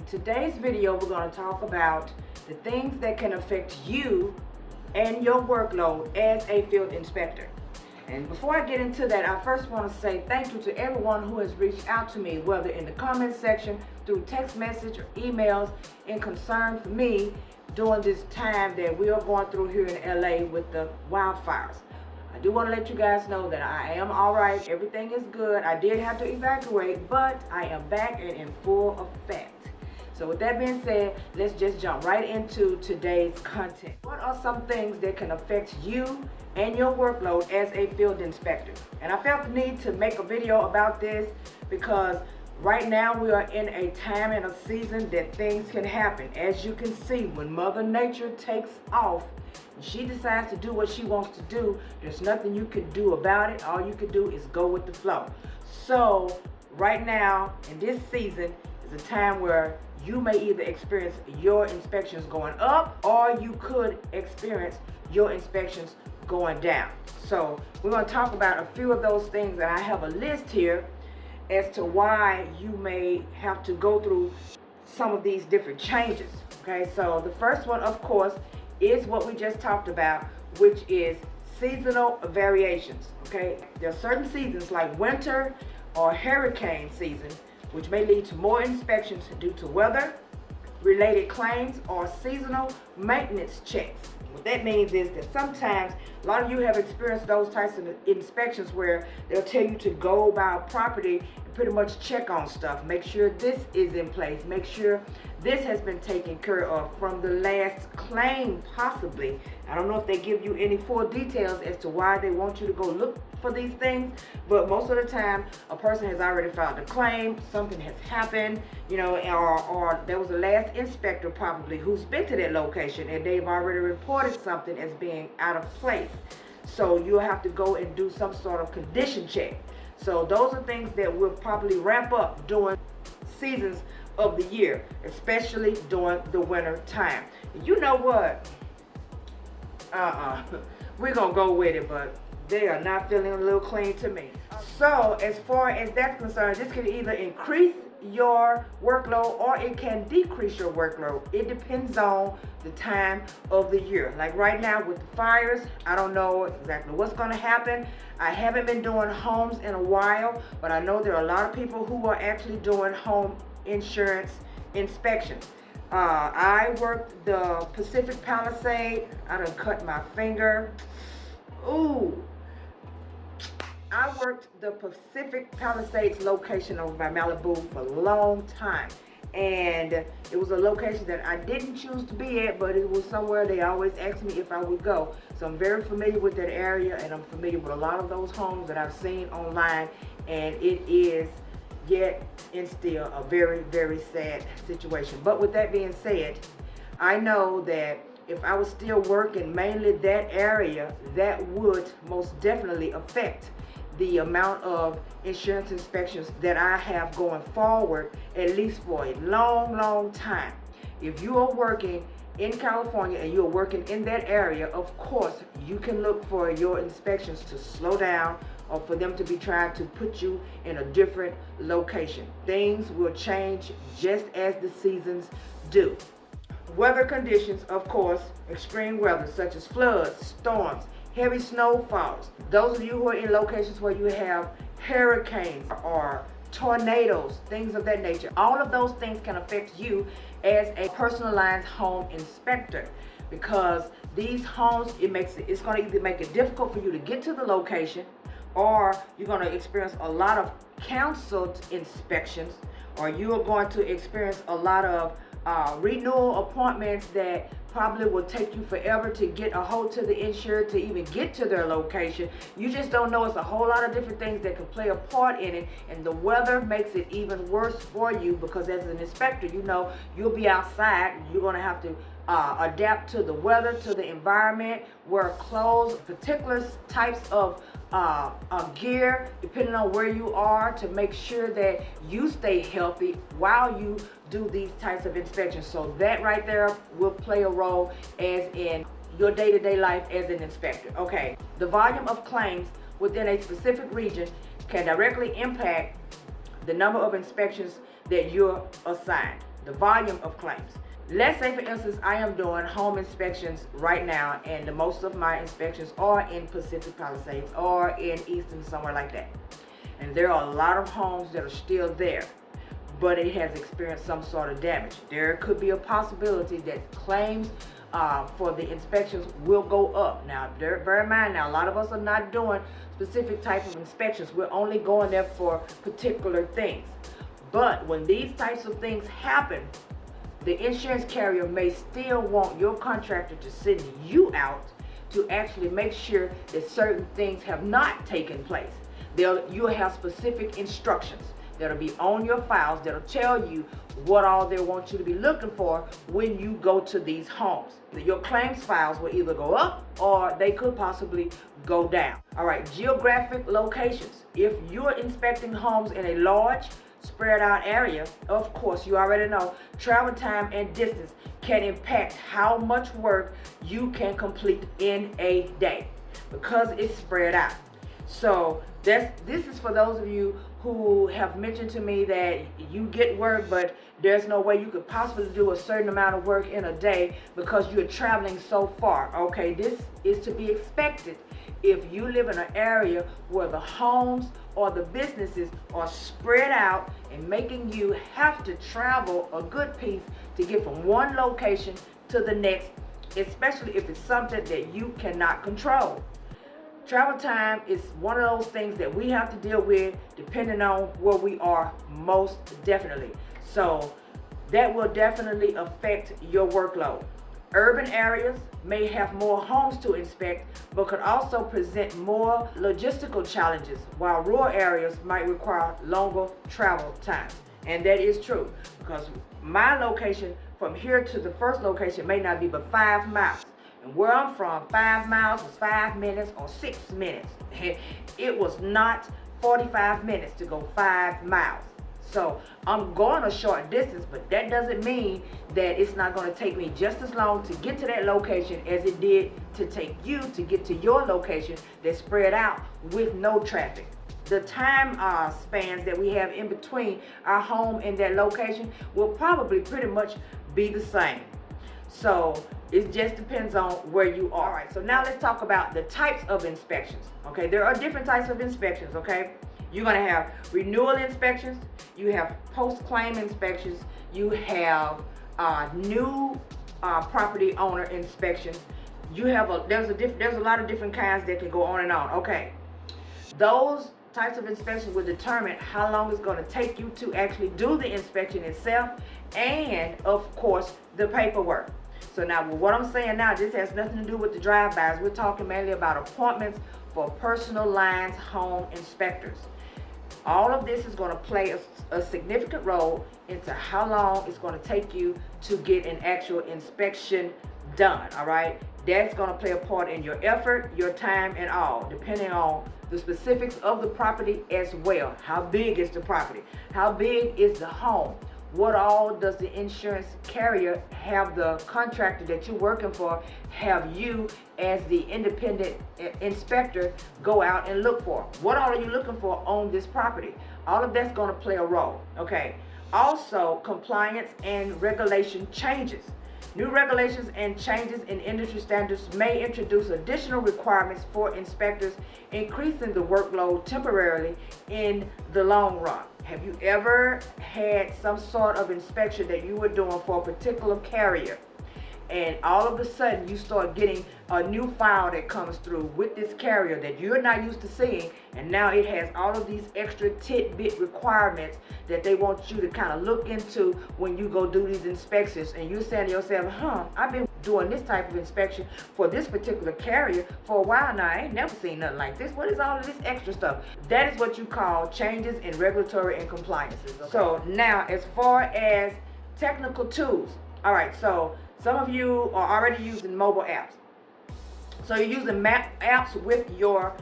Today's video, we're going to talk about the things that can affect you and your workload as a field inspector. And before I get into that, I first want to say thank you to everyone who has reached out to me, whether in the comment section, through text message, or emails, in concern for me during this time that we are going through here in LA with the wildfires. I do want to let you guys know that I am all right. Everything is good. I did have to evacuate, but I am back and in full effect. So with that being said, let's just jump right into today's content. What are some things that can affect you and your workload as a field inspector? And I felt the need to make a video about this because right now we are in a time and a season that things can happen. As you can see, when Mother Nature takes off, and she decides to do what she wants to do, there's nothing you can do about it. All you can do is go with the flow. So right now in this season is a time where you may either experience your inspections going up or you could experience your inspections going down. So we're going to talk about a few of those things, and I have a list here as to why you may have to go through some of these different changes. Okay, so the first one, of course, is what we just talked about, which is seasonal variations. Okay, there are certain seasons like winter or hurricane season which may lead to more inspections due to weather-related claims or seasonal maintenance checks. What that means is that sometimes, a lot of you have experienced those types of inspections where they'll tell you to go by a property and pretty much check on stuff. Make sure this is in place. Make sure this has been taken care of from the last claim, possibly. I don't know if they give you any full details as to why they want you to go look for these things, but most of the time a person has already filed a claim, something has happened, you know, or there was the last inspector probably who's been to that location and they've already reported something as being out of place. So you'll have to go and do some sort of condition check. So those are things that will probably ramp up during seasons of the year, especially during the winter time. You know what? We're gonna go with it, but they are not feeling a little clean to me. So as far as that's concerned, this can either increase your workload or it can decrease your workload. It depends on the time of the year. Like right now with the fires, I don't know exactly what's going to happen. I haven't been doing homes in a while, but I know there are a lot of people who are actually doing home insurance inspections. I worked the Pacific Palisade. I done cut my finger. Ooh. I worked the Pacific Palisades location over by Malibu for a long time. And it was a location that I didn't choose to be at, but it was somewhere they always asked me if I would go. So I'm very familiar with that area, and I'm familiar with a lot of those homes that I've seen online. And it is yet and still a very, very sad situation. But with that being said, I know that if I was still working mainly that area, that would most definitely affect the amount of insurance inspections that I have going forward, at least for a long, long time. If you are working in California and you're working in that area, of course, you can look for your inspections to slow down or for them to be trying to put you in a different location. Things will change just as the seasons do. Weather conditions, of course, extreme weather such as floods, storms, heavy snowfalls. Those of you who are in locations where you have hurricanes or tornadoes, things of that nature, all of those things can affect you as a personalized home inspector, because these homes, it's going to either make it difficult for you to get to the location, or you're going to experience a lot of canceled inspections, or you are going to experience a lot of renewal appointments that probably will take you forever to get a hold to the insured to even get to their location. You just don't know. It's a whole lot of different things that can play a part in it, and the weather makes it even worse for you, because as an inspector, you know, you'll be outside and you're going to have to adapt to the weather, to the environment, wear clothes, particular types of gear, depending on where you are, to make sure that you stay healthy while you do these types of inspections. So that right there will play a role as in your day-to-day life as an inspector. Okay, the volume of claims within a specific region can directly impact the number of inspections that you're assigned. the volume of claims. Let's say, for instance, I am doing home inspections right now, and the most of my inspections are in Pacific Palisades or in Easton, somewhere like that. And there are a lot of homes that are still there, but it has experienced some sort of damage. There could be a possibility that claims for the inspections will go up. Now, bear in mind, now a lot of us are not doing specific type of inspections. We're only going there for particular things. But when these types of things happen, the insurance carrier may still want your contractor to send you out to actually make sure that certain things have not taken place. You'll have specific instructions that'll be on your files that'll tell you what all they want you to be looking for when you go to these homes. Your claims files will either go up or they could possibly go down. All right, geographic locations. If you're inspecting homes in a large, spread out area, of course, you already know travel time and distance can impact how much work you can complete in a day because it's spread out. So this is for those of you who have mentioned to me that you get work, but there's no way you could possibly do a certain amount of work in a day because you're traveling so far. Okay, this is to be expected if you live in an area where the homes or the businesses are spread out and making you have to travel a good piece to get from one location to the next, especially if it's something that you cannot control. Travel time is one of those things that we have to deal with depending on where we are, most definitely. So that will definitely affect your workload. Urban areas may have more homes to inspect, but could also present more logistical challenges, while rural areas might require longer travel times. And that is true, because my location from here to the first location may not be but 5 miles. And where I'm from, 5 miles was 5 minutes or 6 minutes. It was not 45 minutes to go 5 miles. So I'm going a short distance, but that doesn't mean that it's not going to take me just as long to get to that location as it did to take you to get to your location that's spread out with no traffic. The time spans that we have in between our home and that location will probably pretty much be the same. So it just depends on where you are. All right, so now let's talk about the types of inspections. Okay, there are different types of inspections, okay? You're going to have renewal inspections, you have post-claim inspections, you have new property owner inspections. You have there's a lot of different kinds that can go on and on. Okay, those types of inspections will determine how long it's going to take you to actually do the inspection itself, and of course the paperwork. So now what I'm saying now, this has nothing to do with the drive-bys. We're talking mainly about appointments for personal lines home inspectors. All of this is going to play a significant role into how long it's going to take you to get an actual inspection done. All right, that's going to play a part in your effort, your time, and all, depending on the specifics of the property as well. How big is the property? How big is the home? What all does the insurance carrier have the contractor that you're working for have you as the independent inspector go out and look for? What all are you looking for on this property? All of that's going to play a role. Okay. Also, compliance and regulation changes. New regulations and changes in industry standards may introduce additional requirements for inspectors, increasing the workload temporarily in the long run. Have you ever had some sort of inspection that you were doing for a particular carrier, and all of a sudden you start getting a new file that comes through with this carrier that you're not used to seeing, and now it has all of these extra tidbit requirements that they want you to kind of look into when you go do these inspections, and you're saying to yourself, I've been doing this type of inspection for this particular carrier for a while now. I ain't never seen nothing like this. What is all of this extra stuff? That is what you call changes in regulatory and compliances. Okay? So now, as far as technical tools, all right, so some of you are already using mobile apps. So you're using map apps with your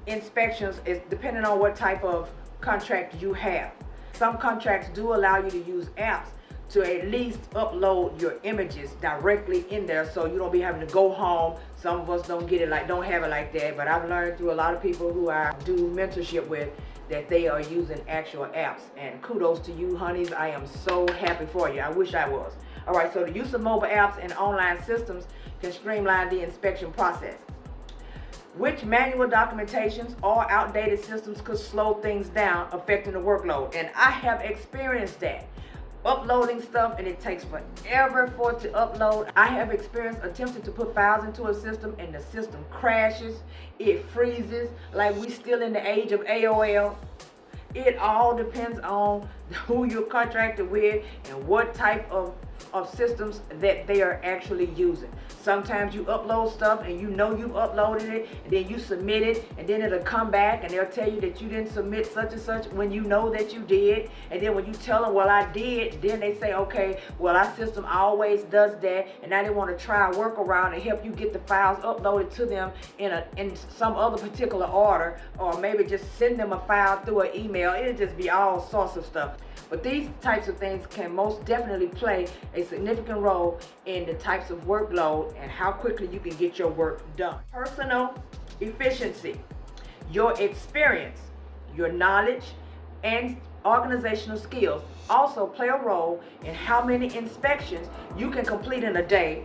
inspections, depending on what type of contract you have. Some contracts do allow you to use apps to at least upload your images directly in there, so you don't be having to go home. Some of us don't have it like that, but I've learned through a lot of people who I do mentorship with that they are using actual apps. And kudos to you, honeys. I am so happy for you. I wish I was. All right, so the use of mobile apps and online systems can streamline the inspection process. Which manual documentations or outdated systems could slow things down, affecting the workload? And I have experienced that. Uploading stuff and it takes forever for it to upload. I have experienced attempting to put files into a system and the system crashes, it freezes, like we still in the age of AOL. It all depends on who you're contracted with and what type of systems that they are actually using. Sometimes you upload stuff and you know you've uploaded it, and then you submit it, and then it'll come back and they'll tell you that you didn't submit such and such when you know that you did. And then when you tell them, well, I did, then they say, okay, well, our system always does that, and now they want to try a workaround and help you get the files uploaded to them in some other particular order, or maybe just send them a file through an email. It'll just be all sorts of stuff. But these types of things can most definitely play a significant role in the types of workload and how quickly you can get your work done. Personal efficiency, your experience, your knowledge, and organizational skills also play a role in how many inspections you can complete in a day,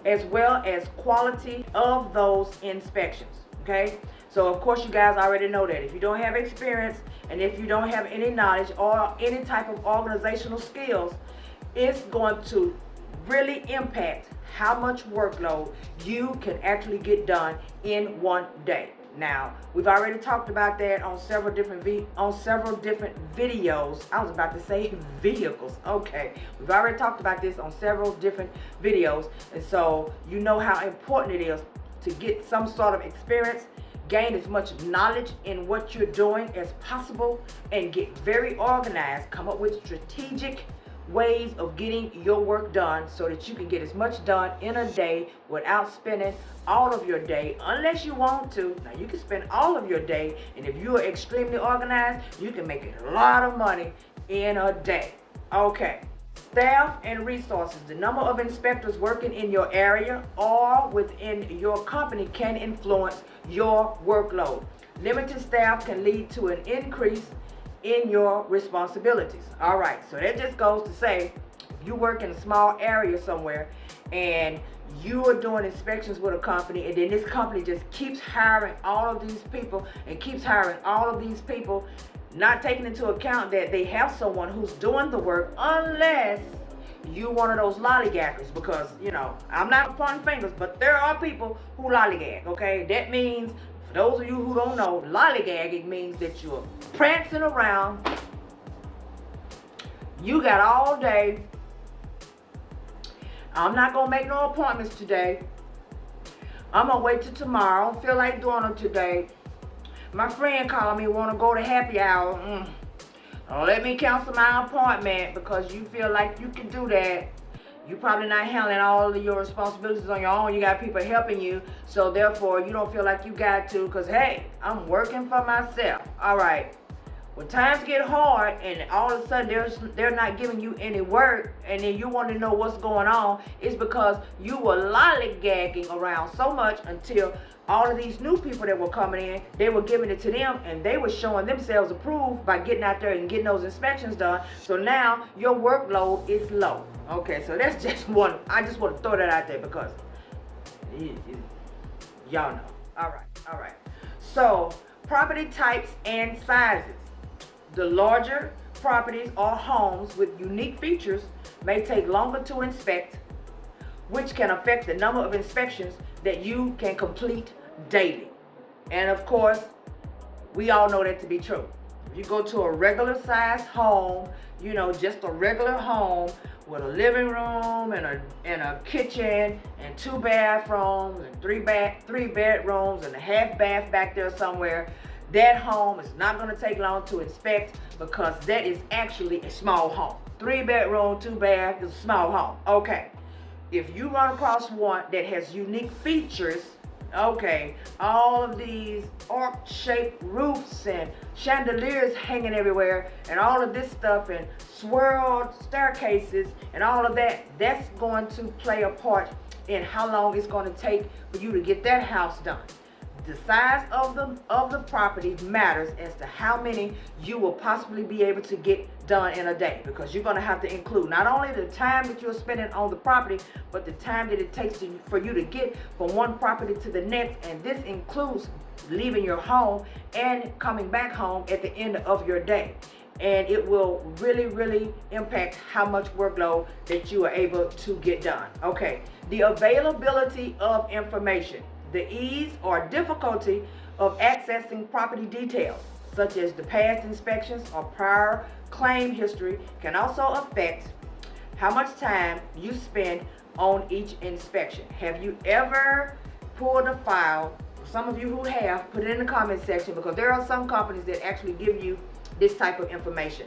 as well as quality of those inspections. Okay? So of course you guys already know that if you don't have experience and if you don't have any knowledge or any type of organizational skills, it's going to really impact how much workload you can actually get done in one day. Now, we've already talked about that on several different videos. I was about to say vehicles. Okay, we've already talked about this on several different videos, and so you know how important it is to get some sort of experience, gain as much knowledge in what you're doing as possible, and get very organized. Come up with strategic ways of getting your work done so that you can get as much done in a day without spending all of your day, unless you want to. Now, you can spend all of your day, and if you are extremely organized, you can make a lot of money in a day. Okay. Staff and resources. The number of inspectors working in your area or within your company can influence your workload. Limited staff can lead to an increase in your responsibilities. All right, so that just goes to say, if you work in a small area somewhere and you are doing inspections with a company, and then this company just keeps hiring all of these people and keeps hiring all of these people, not taking into account that they have someone who's doing the work, unless you one of those lollygaggers, because, you know, I'm not pointing fingers, but there are people who lollygag, okay? That means, for those of you who don't know, lollygagging means that you're prancing around, you got all day, I'm not going to make no appointments today, I'm going to wait till tomorrow, I don't feel like doing them today. My friend called me, want to go to happy hour. Don't let me cancel my appointment because you feel like you can do that. You're probably not handling all of your responsibilities on your own. You got people helping you, so therefore you don't feel like you got to, because hey, I'm working for myself. All right. When times get hard and all of a sudden they're not giving you any work, and then you want to know what's going on, it's because you were lollygagging around so much until all of these new people that were coming in, they were giving it to them, and they were showing themselves approved by getting out there and getting those inspections done. So now your workload is low. Okay, so that's just one. I just want to throw that out there because y'all know. All right. So property types and sizes. The larger properties or homes with unique features may take longer to inspect, which can affect the number of inspections that you can complete daily. And of course, we all know that to be true. If you go to a regular sized home, you know, just a regular home with a living room and a kitchen and 2 bathrooms and 3 bedrooms and a half bath back there somewhere, that home is not going to take long to inspect because that is actually a small home. 3 bedroom, 2 bath is a small home. Okay. If you run across one that has unique features, okay, all of these arc-shaped roofs and chandeliers hanging everywhere and all of this stuff and swirled staircases and all of that, that's going to play a part in how long it's going to take for you to get that house done. the size of the property matters as to how many you will possibly be able to get done in a day, because you're going to have to include not only the time that you're spending on the property, but the time that it takes for you to get from one property to the next. And this includes leaving your home and coming back home at the end of your day. And it will really impact how much workload that you are able to get done. Okay, the availability of information, the ease or difficulty of accessing property details, such as the past inspections or prior claim history, can also affect how much time you spend on each inspection. Have you ever pulled a file? Some of you who have, put it in the comment section, because there are some companies that actually give you this type of information,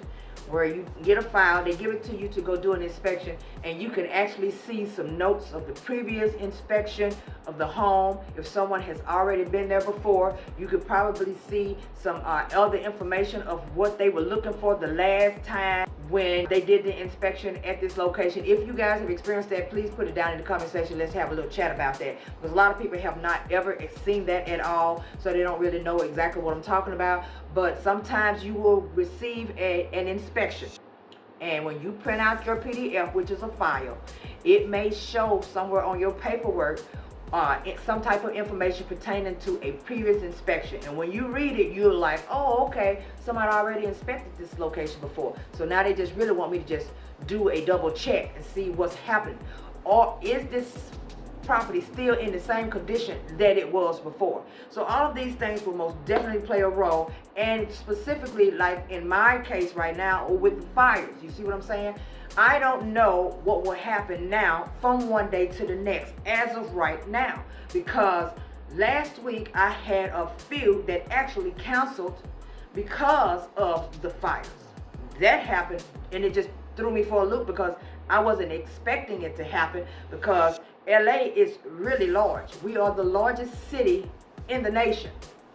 where you get a file, they give it to you to go do an inspection, and you can actually see some notes of the previous inspection of the home. If someone has already been there before, you could probably see some other information of what they were looking for the last time when they did the inspection at this location. If you guys have experienced that, please put it down in the comment section. Let's have a little chat about that, because a lot of people have not ever seen that at all, so they don't really know exactly what I'm talking about. But sometimes you will receive an inspection, and when you print out your PDF, which is a file, it may show somewhere on your paperwork some type of information pertaining to a previous inspection. And when you read it, you're like, oh, okay, somebody already inspected this location before, so now they just really want me to just do a double check and see what's happening. Or is this property still in the same condition that it was before? So all of these things will most definitely play a role, and specifically like in my case right now with the fires. You see what I'm saying? I don't know what will happen now from one day to the next as of right now, because last week I had a few that actually canceled because of the fires. That happened, and it just threw me for a loop, because I wasn't expecting it to happen, because LA is really large. We are the largest city in the nation.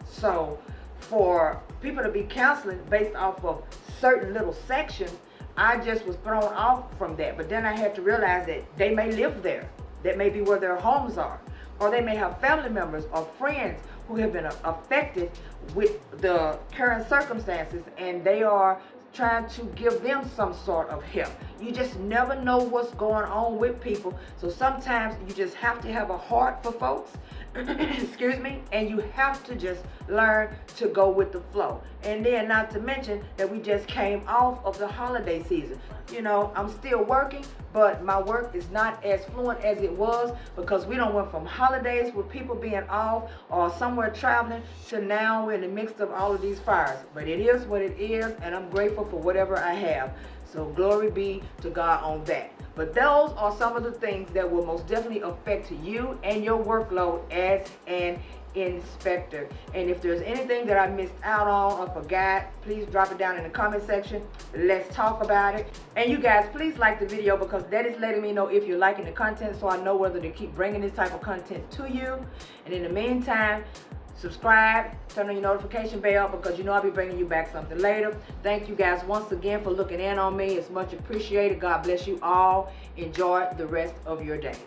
So for people to be canceling based off of certain little sections, I just was thrown off from that. But then I had to realize that they may live there. That may be where their homes are. Or they may have family members or friends who have been affected with the current circumstances, and they are trying to give them some sort of help. You just never know what's going on with people. So sometimes you just have to have a heart for folks, excuse me, and you have to just learn to go with the flow. And then not to mention that we just came off of the holiday season. You know, I'm still working, but my work is not as fluent as it was, because we don't went from holidays with people being off or somewhere traveling to now we're in the midst of all of these fires. But it is what it is, and I'm grateful for whatever I have. So glory be to God on that. But those are some of the things that will most definitely affect you and your workload as an inspector. And if there's anything that I missed out on or forgot, please drop it down in the comment section. Let's talk about it. And you guys, please like the video, because that is letting me know if you're liking the content, so I know whether to keep bringing this type of content to you. And in the meantime, subscribe, turn on your notification bell, because you know I'll be bringing you back something later. Thank you guys once again for looking in on me. It's much appreciated. God bless you all. Enjoy the rest of your day.